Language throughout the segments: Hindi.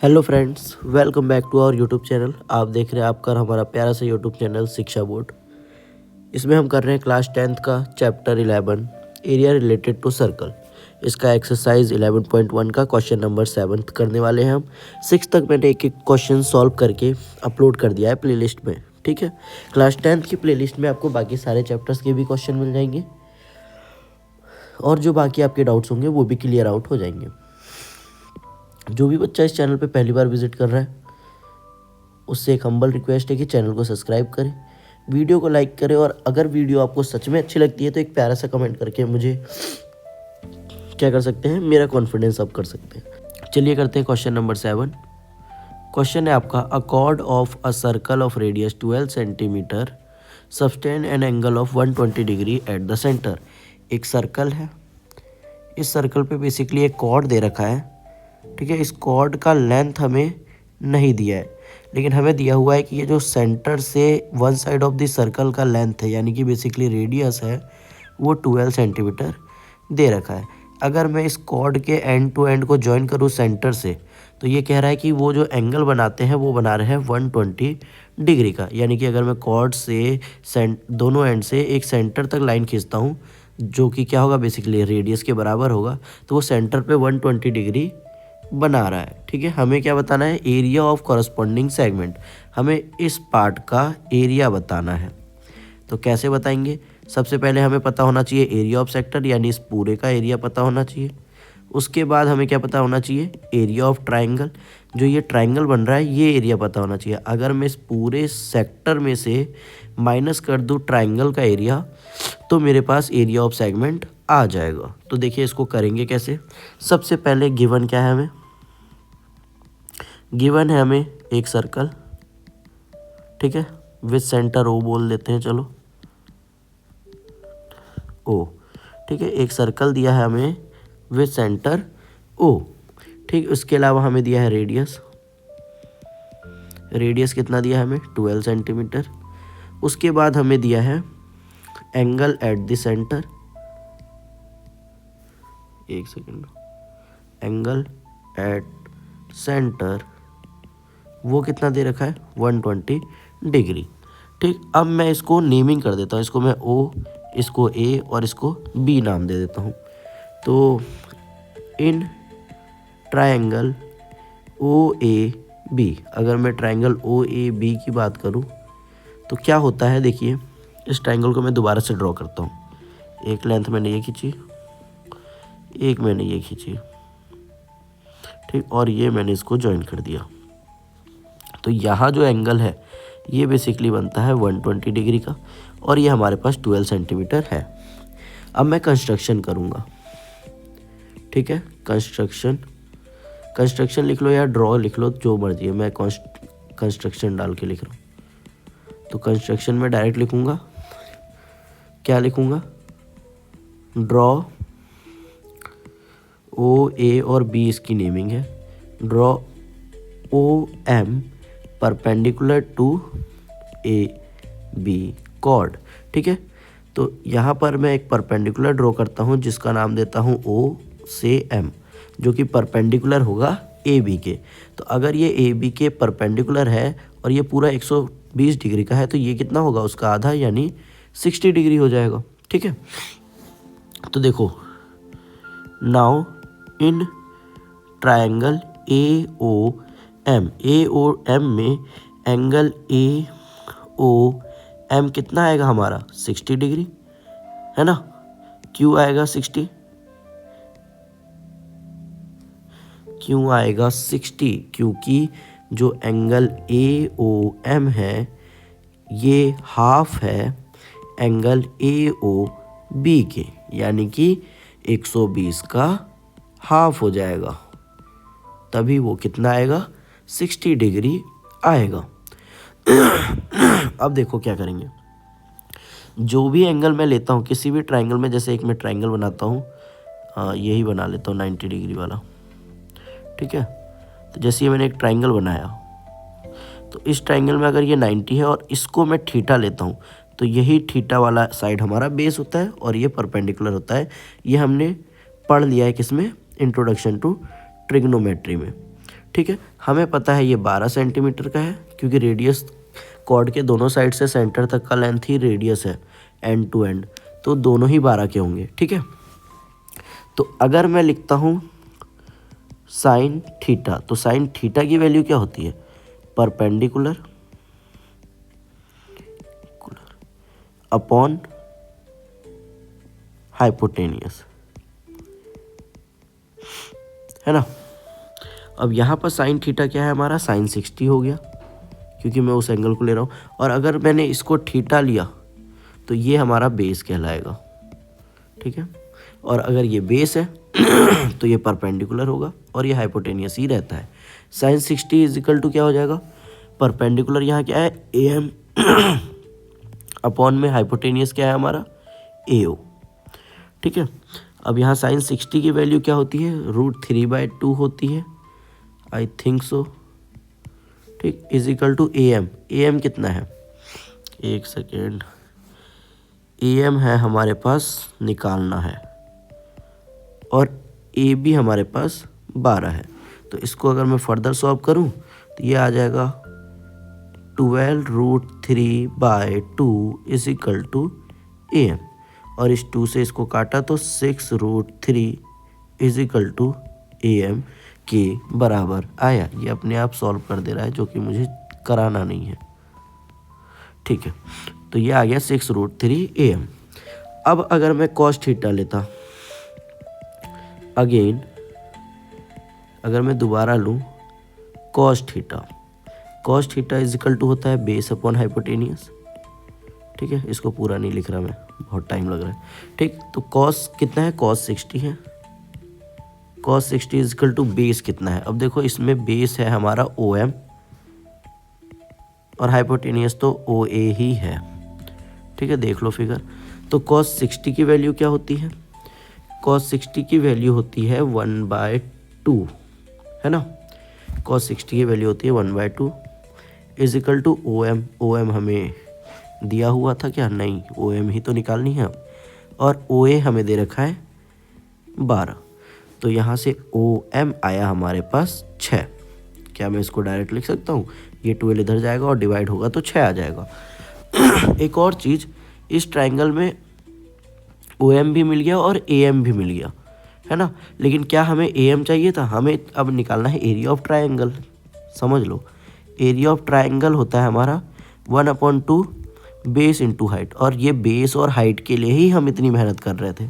Hello friends, welcome back to our YouTube channel. आप देख रहे हैं आपका हमारा प्यारा सा यूट्यूब चैनल शिक्षा बोर्ड। इसमें हम कर रहे हैं क्लास 10th का chapter 11 area related to circle. इसका एक्सरसाइज 11.1 का क्वेश्चन नंबर 7 करने वाले हैं हम। 6 तक मैंने एक एक क्वेश्चन सॉल्व करके अपलोड कर दिया है प्लेलिस्ट में। ठीक है, क्लास 10th की प्लेलिस्ट में आपको बाकी सारे चैप्टर्स के भी क्वेश्चन मिल जाएंगे और जो बाकी आपके डाउट्स होंगे वो भी क्लियर आउट हो जाएंगे। जो भी बच्चा इस चैनल पे पहली बार विजिट कर रहा है उससे एक हम्बल रिक्वेस्ट है कि चैनल को सब्सक्राइब करें, वीडियो को लाइक करें और अगर वीडियो आपको सच में अच्छी लगती है तो एक प्यारा सा कमेंट करके मुझे क्या कर सकते हैं, मेरा कॉन्फिडेंस अप कर सकते हैं। चलिए करते हैं क्वेश्चन नंबर 7। क्वेश्चन है आपका, अ cord of a circle of radius 12 centimetre sustain an angle of 120 degree at the centre. एक सर्कल है, इस सर्कल पे बेसिकली एक कॉर्ड दे रखा है। ठीक है, इस कॉर्ड का लेंथ हमें नहीं दिया है, लेकिन हमें दिया हुआ है कि ये जो सेंटर से one side of the circle का लेंथ है यानी कि बेसिकली रेडियस है वो 12 सेंटीमीटर दे रखा है। अगर मैं इस कॉर्ड के एंड टू एंड को ज्वाइन करूँ सेंटर से तो ये कह रहा है कि वो जो एंगल बनाते हैं वो बना रहे हैं 120 डिग्री का। यानी कि अगर मैं कॉर्ड से दोनों एंड से एक सेंटर तक लाइन खींचता हूँ जो कि क्या होगा, बेसिकली रेडियस के बराबर होगा, तो वो सेंटर पे 120 डिग्री बना रहा है। ठीक है, हमें क्या बताना है, एरिया ऑफ कॉरस्पॉन्डिंग सेगमेंट। हमें इस पार्ट का एरिया बताना है। तो कैसे बताएंगे, सबसे पहले हमें पता होना चाहिए एरिया ऑफ सेक्टर यानी इस पूरे का एरिया पता होना चाहिए। उसके बाद हमें क्या पता होना चाहिए, एरिया ऑफ ट्राइंगल, जो ये ट्राइंगल बन रहा है ये एरिया पता होना चाहिए। अगर मैं इस पूरे सेक्टर में से माइनस कर दूँ ट्राइंगल का एरिया तो मेरे पास एरिया ऑफ सेगमेंट आ जाएगा। तो देखिए इसको करेंगे कैसे। सबसे पहले गिवन क्या है, हमें गिवन है हमें एक सर्कल, ठीक है, विथ सेंटर ओ बोल देते हैं, चलो ओ। ठीक है, एक सर्कल दिया है हमें विथ सेंटर ओ। ठीक, उसके अलावा हमें दिया है रेडियस। रेडियस कितना दिया है हमें, 12 सेंटीमीटर। उसके बाद हमें दिया है एंगल एट द सेंटर, एक सेकेंड, एंगल एट सेंटर वो कितना दे रखा है, 120 डिग्री। ठीक, अब मैं इसको नेमिंग कर देता हूँ, इसको मैं ओ, इसको ए और इसको बी नाम दे देता हूँ। तो in triangle O A B, अगर मैं ट्रायंगल ओ ए बी की बात करूँ तो क्या होता है, देखिए इस ट्रायंगल को मैं दोबारा से ड्रॉ करता हूँ। एक लेंथ मैंने ये खींची, एक मैंने ये खींची, ठीक, और ये मैंने इसको ज्वाइन कर दिया। तो यहाँ जो एंगल है ये बेसिकली बनता है 120 डिग्री का और ये हमारे पास 12 सेंटीमीटर है। अब मैं कंस्ट्रक्शन करूँगा। ठीक है, कंस्ट्रक्शन लिख लो या ड्रॉ लिख लो, जो मर्जी है, मैं कंस्ट्रक्शन डाल के लिख रहा हूँ। तो कंस्ट्रक्शन में डायरेक्ट लिखूँगा, क्या लिखूँगा, ड्रॉ ओ ए और बी इसकी नेमिंग है, draw O M perpendicular to A B chord. ठीक है, तो यहाँ पर मैं एक परपेंडिकुलर ड्रॉ करता हूँ जिसका नाम देता हूँ ओ से एम, जो कि परपेंडिकुलर होगा ए बी के। तो अगर ये ए बी के परपेंडिकुलर है और ये पूरा 120 डिग्री का है तो ये कितना होगा, उसका आधा यानी 60 डिग्री हो जाएगा। ठीक है, तो देखो now in triangle A O M में एंगल ए ओ एम कितना आएगा हमारा, 60 डिग्री है ना। क्यों आएगा 60, क्यों आएगा 60, क्योंकि जो एंगल ए ओ एम है ये हाफ है एंगल ए ओ बी के, यानी कि 120 का हाफ हो जाएगा, तभी वो कितना आएगा, 60 डिग्री आएगा। अब देखो क्या करेंगे, जो भी एंगल मैं लेता हूँ किसी भी ट्रायंगल में, जैसे एक मैं ट्रायंगल बनाता हूँ, यही बना लेता हूँ 90 डिग्री वाला। ठीक है, तो जैसे ये मैंने एक ट्रायंगल बनाया तो इस ट्रायंगल में अगर ये 90 है और इसको मैं थीटा लेता हूँ तो यही थीटा वाला साइड हमारा बेस होता है और ये परपेंडिकुलर होता है। ये हमने पढ़ लिया है किसमें, इंट्रोडक्शन टू ट्रिग्नोमेट्री में। ठीक है, हमें पता है ये 12 सेंटीमीटर का है क्योंकि रेडियस कॉर्ड के दोनों साइड से सेंटर तक का लेंथ ही रेडियस है एंड टू एंड, तो दोनों ही 12 के होंगे। ठीक है, तो अगर मैं लिखता हूँ साइन थीटा, तो साइन थीटा की वैल्यू क्या होती है? परपेंडिकुलर अपॉन हाइपोटेनियस, है ना। अब यहाँ पर साइन थीटा क्या है हमारा? साइन 60 हो गया क्योंकि मैं उस एंगल को ले रहा हूँ। और अगर मैंने इसको थीटा लिया तो ये हमारा बेस कहलाएगा। ठीक है, और अगर ये बेस है तो ये परपेंडिकुलर होगा और ये हाइपोटेनियस ही रहता है। साइन 60 इज इक्वल टू क्या हो जाएगा? परपेंडिकुलर यहाँ क्या है? AM अपॉन में हाइपोटेनियस क्या है हमारा? AO। ठीक है, अब यहाँ साइन 60 की वैल्यू क्या होती है? √3/2 होती है, आई थिंक सो। ठीक, is equal to AM। AM कितना है? एक सेकेंड, AM है हमारे पास, निकालना है, और AB हमारे पास 12 है। तो इसको अगर मैं फर्दर सॉल्व करूं तो ये आ जाएगा 12√3/2 इज इक्वल टू AM, और इस 2 से इसको काटा तो 6√3 इज इक्वल टू AM के बराबर आया। ये अपने आप सॉल्व कर दे रहा है, जो कि मुझे कराना नहीं है। ठीक है, तो ये आ गया 6√3 AM। अब अगर मैं cos थीटा लेता, अगेन अगर मैं दोबारा लूँ cos theta is equal to होता है बेस अपॉन हाइपोटेनियस। ठीक है, इसको पूरा नहीं लिख रहा मैं, बहुत टाइम लग रहा है। ठीक, तो cos कितना है? cos 60 है। cos 60 is equal to base कितना है? अब देखो इसमें बेस है हमारा OM और हाइपोटेनियस तो OA ही है। ठीक है, देख लो फिगर। तो cos 60 की वैल्यू क्या होती है? cos 60 की वैल्यू होती है 1/2, है ना। cos 60 की वैल्यू होती है 1/2 इज इक्वल टू OM हमें दिया हुआ था क्या? नहीं, OM ही तो निकालनी है, और OA हमें दे रखा है 12। तो यहाँ से OM आया हमारे पास 6। क्या मैं इसको डायरेक्ट लिख सकता हूँ? ये 12 इधर जाएगा और डिवाइड होगा तो 6 आ जाएगा। एक और चीज़, इस ट्राइंगल में OM भी मिल गया और AM भी मिल गया, है ना। लेकिन क्या हमें AM चाहिए था? हमें अब निकालना है एरिया ऑफ ट्राइंगल। समझ लो, एरिया ऑफ ट्राइंगल होता है हमारा 1/2 बेस इंटू हाइट, और ये बेस और हाइट के लिए ही हम इतनी मेहनत कर रहे थे।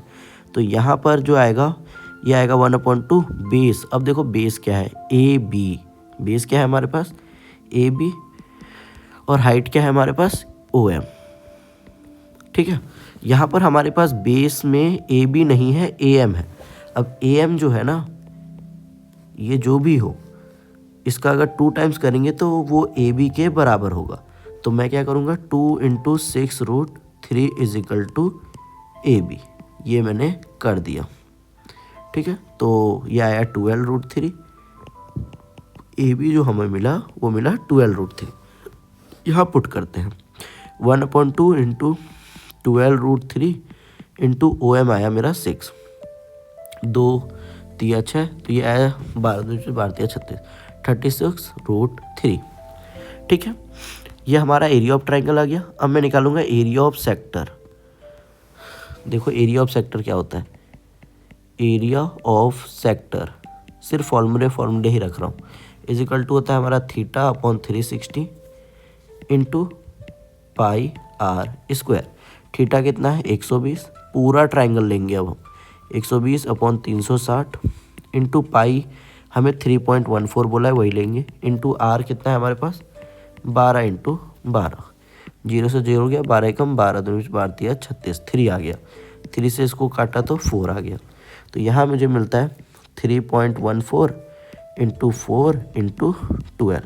तो यहाँ पर जो आएगा, ये आएगा 1/2 बेस। अब देखो बेस क्या है? AB। बेस क्या है हमारे पास? AB, और हाइट क्या है हमारे पास? OM। ठीक है, यहाँ पर हमारे पास बेस में AB नहीं है, AM है। अब AM जो है ना, ये जो भी हो, इसका अगर 2 टाइम्स करेंगे तो वो AB के बराबर होगा। तो मैं क्या करूँगा? 2 × 6√3 इज इक्वल टू AB। ये मैंने कर दिया। ठीक है, तो ये आया 12√3। AB जो हमें मिला वो मिला 12√3। यहाँ पुट करते हैं 1/2 × 12√3 इंटू OM आया मेरा 6, 2 3 6, तो ये आया 12 12 36, 36√3। ठीक है, ये हमारा एरिया ऑफ ट्राइंगल आ गया। अब मैं निकालूंगा एरिया ऑफ सेक्टर। देखो एरिया ऑफ सेक्टर क्या होता है? एरिया ऑफ सेक्टर सिर्फ फॉर्मूले ही रख रहा हूँ, इज इक्वल टू होता है हमारा θ/360 इंटू πr²। थीटा कितना है? 120। पूरा ट्राइंगल लेंगे अब हम, 120/360 इंटू पाई, हमें 3.14 बोला है वही लेंगे, इंटू आर कितना है हमारे पास? 12 × 12। 0 से 0 हो गया, 12 कम 12, 2 12 3 36, 3 आ गया। 3 से इसको काटा तो 4 आ गया। तो यहाँ मुझे मिलता है 3.14 इंटू 4 इंटू 12।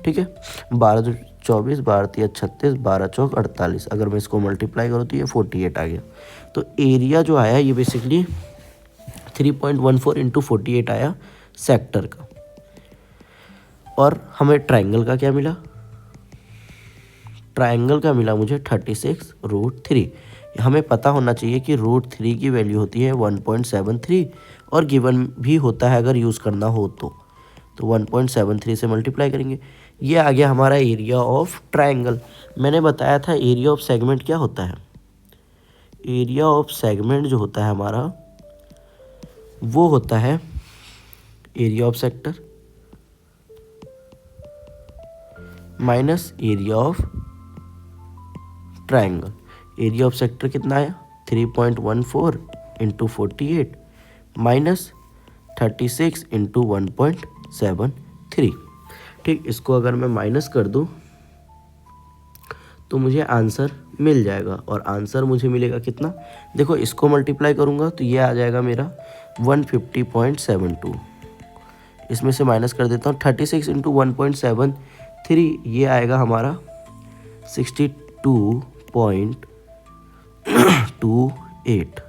ठीक है, 12 2 24, 12 3 36, 12 चौक 48। अगर मैं इसको मल्टीप्लाई करूँ तो ये 48 आ गया। तो एरिया जो आया ये बेसिकली 3.14 इंटू 48 आया सेक्टर का। और हमें ट्राइंगल का क्या मिला? ट्राइंगल का मिला मुझे 36√3। हमें पता होना चाहिए कि √3 की वैल्यू होती है 1.73 और गिवन भी होता है अगर यूज़ करना हो तो तो 1.73 से मल्टीप्लाई करेंगे। ये आ गया हमारा एरिया ऑफ ट्रायंगल। मैंने बताया था एरिया ऑफ सेगमेंट क्या होता है। एरिया ऑफ सेगमेंट जो होता है हमारा वो होता है area of sector minus area of triangle. Area of sector कितना आया 3.14 इंटू 48 माइनस 36 इंटू 1.73। ठीक, इसको अगर मैं माइनस कर दूं तो मुझे आंसर मिल जाएगा। और आंसर मुझे मिलेगा कितना, देखो इसको मल्टीप्लाई करूंगा तो ये आ जाएगा मेरा 150.72। इसमें से माइनस कर देता हूँ 36 इंटू 1.73, ये आएगा हमारा 62.28।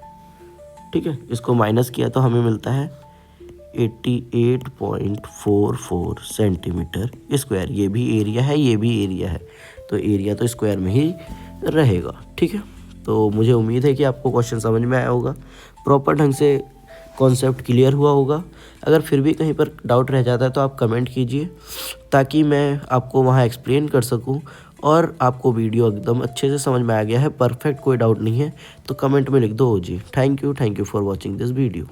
ठीक है, इसको माइनस किया तो हमें मिलता है 88.44 सेंटीमीटर स्क्वायर। ये भी एरिया है, ये भी एरिया है, तो एरिया तो स्क्वायर में ही रहेगा। ठीक है, तो मुझे उम्मीद है कि आपको क्वेश्चन समझ में आया होगा, प्रॉपर ढंग से कॉन्सेप्ट क्लियर हुआ होगा। अगर फिर भी कहीं पर डाउट रह जाता है तो आप कमेंट कीजिए ताकि मैं आपको वहाँ एक्सप्लेन कर सकूँ और आपको वीडियो एकदम अच्छे से समझ में आ गया है, परफेक्ट, कोई डाउट नहीं है तो कमेंट में लिख दो जी। Thank you for watching this video.